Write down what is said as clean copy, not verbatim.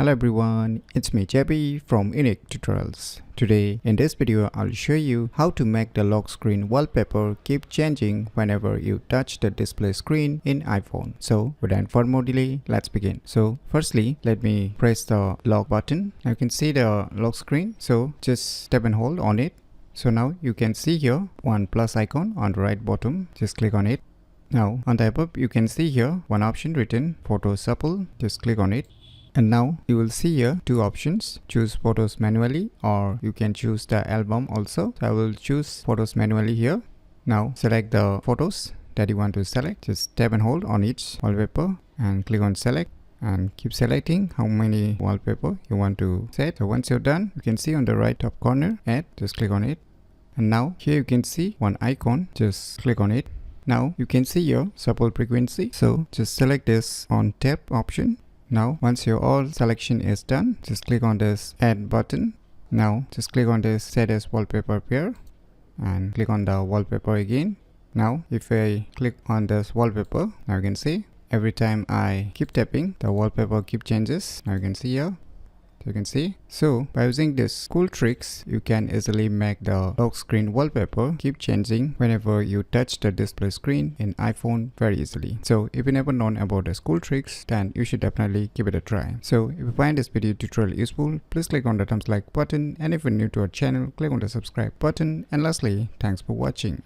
Hello everyone, it's me JB from UniqueTutorials. Today in this video I'll show you how to make the lock screen wallpaper keep changing whenever you touch the display screen in iPhone. So without further delay, let's begin. So firstly, let me press the lock button. Now you can see the lock screen, so just tap and hold on it. So now you can see here one plus icon on the right bottom, just click on it. Now on the above you can see here one option written photo shuffle, just click on it. And now you will see here two options, choose photos manually or you can choose the album also. So I will choose photos manually here. Now select the photos that you want to select, just tap and hold on each wallpaper and click on select and keep selecting how many wallpaper you want to set. So once you're done, you can see on the right top corner add, just click on it. And now here you can see one icon, just click on it. Now you can see your shuffle frequency, so just select this on tap option. Now once your all selection is done, just click on this add button. Now just click on this set as wallpaper pair and click on the wallpaper again. Now if I click on this wallpaper, now you can see every time I keep tapping, the wallpaper keep changes. Now you can see here. You can see. So by using this cool tricks, you can easily make the lock screen wallpaper keep changing whenever you touch the display screen in iPhone very easily. So if you never known about the cool tricks, then you should definitely give it a try. So if you find this video tutorial useful, please click on the thumbs like button, and if you're new to our channel, click on the subscribe button. And lastly, thanks for watching.